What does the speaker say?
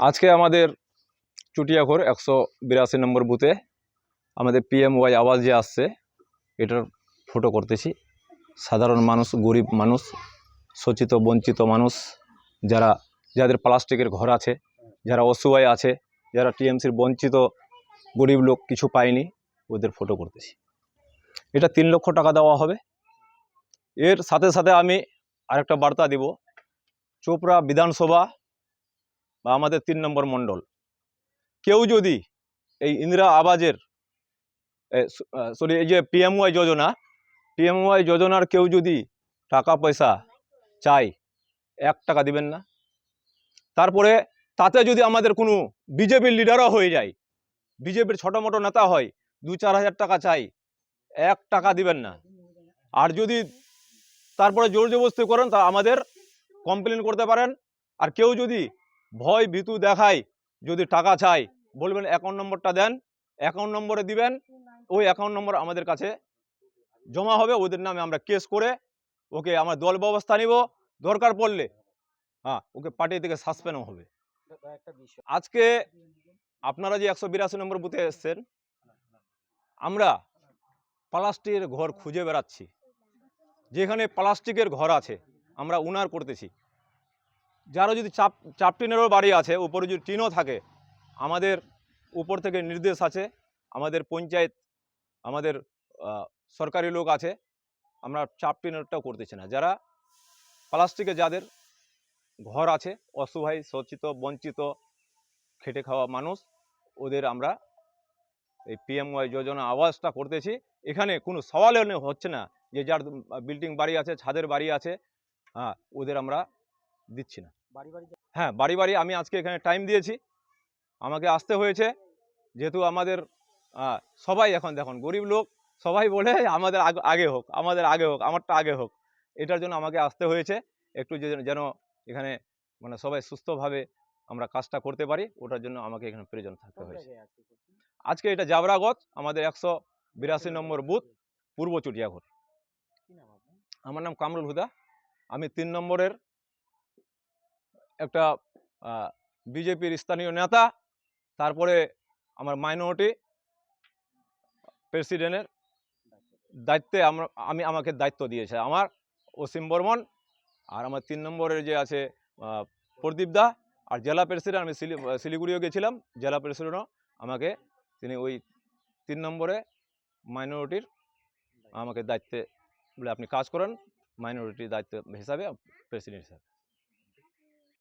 আজকে আমাদের চুটিয়াখোর 182 নম্বর বুথে আমাদের PMY আওয়াজ যে আসছে এটার ফটো করতেছি। সাধারণ মানুষ, গরিব মানুষ, শোষিত বঞ্চিত মানুষ, যাদের প্লাস্টিকের ঘর আছে, যারা অসহায় আছে, যারা টিএমসির বঞ্চিত গরিব লোক কিছু পায়নি, ওদের ফটো করতেছি। এটা 3 লক্ষ টাকা দেওয়া হবে। এর সাথে সাথে আমি আরেকটা বার্তা দিব, চোপড়া বিধানসভা বা আমাদের 3 নম্বর মণ্ডল কেউ যদি এই ইন্দিরা আবাসের এই যে PMY যোজনার কেউ যদি টাকা পয়সা চাই, 1 টাকা দিবেন না। তারপরে তাতে যদি আমাদের কোনো বিজেপির লিডারও হয়ে যায়, বিজেপির ছোটো মোটো নেতা হয়, 2-4 হাজার টাকা চাই, 1 টাকা দিবেন না। আর যদি তারপরে জোর জবরদস্তি করেন তা আমাদের কমপ্লেন করতে পারেন। আর কেউ যদি ভয় ভীতু দেখায়, যদি টাকা চাই, বলবেন অ্যাকাউন্ট নম্বরটা দেন, অ্যাকাউন্ট নম্বরে দিবেন, ওই অ্যাকাউন্ট নম্বর আমাদের কাছে জমা হবে, ওদের নামে আমরা কেস করে ওকে আমরা দল ব্যবস্থা নিব, দরকার পড়লে ওকে পার্টি থেকে সাসপেন্ডও হবে। আজকে আপনারা যে 182 নম্বর বুথে এসছেন, আমরা প্লাস্টিকের ঘর খুঁজে বেড়াচ্ছি। যেখানে প্লাস্টিকের ঘর আছে আমরা উনার করতেছি। যারা যদি চাপটিনেরও বাড়ি আছে, উপরে যদি টিনও থাকে, আমাদের উপর থেকে নির্দেশ আছে, আমাদের পঞ্চায়েত, আমাদের সরকারি লোক আছে, আমরা চাপটিনেরটাও করতেছি না। যারা প্লাস্টিকে যাদের ঘর আছে, অসহায় শোষিত বঞ্চিত খেটে খাওয়া মানুষ, ওদের আমরা এই PMY যোজনা আওয়াজটা করতেছি। এখানে কোনো সওয়াল হচ্ছে না যে যার বিল্ডিং বাড়ি আছে, ছাদের বাড়ি আছে, ওদের আমরা দিচ্ছি না। বাড়ি বাড়ি আমি আজকে এখানে টাইম দিয়েছি, আমাকে আসতে হয়েছে, যেহেতু আমাদের সবাই এখন দেখুন গরিব লোক, সবাই বলে আমাদের আগে হোক, আমাদের আগে হোক, আমারটা আগে হোক। এটার জন্য আমাকে আসতে হয়েছে, একটু যেন এখানে মানে সবাই সুস্থভাবে আমরা কাজটা করতে পারি, ওটার জন্য আমাকে এখানে প্রয়োজন থাকতে হয়েছে। আজকে এটা জাবরাগঞ্জ, আমাদের 182 নম্বর বুথ, পূর্ব চুটিয়াখোর। আমার নাম কামরুল হুদা, আমি 3 নম্বরের একটা বিজেপির স্থানীয় নেতা। তারপরে আমার মাইনরিটি প্রেসিডেন্টের দায়িত্বে আমাকে দায়িত্ব দিয়েছে আমার অসীম বর্মন। আর আমার 3 নম্বরের যে আছে প্রদীপ দা, আর জেলা প্রেসিডেন্ট আমি শিলিগুড়িও গেছিলাম, জেলা প্রেসিডেন্টও আমাকে তিনি ওই 3 নম্বরে মাইনরিটির আমাকে দায়িত্বে বলে আপনি কাজ করেন, মাইনরিটির দায়িত্ব হিসাবে প্রেসিডেন্ট হিসাবে।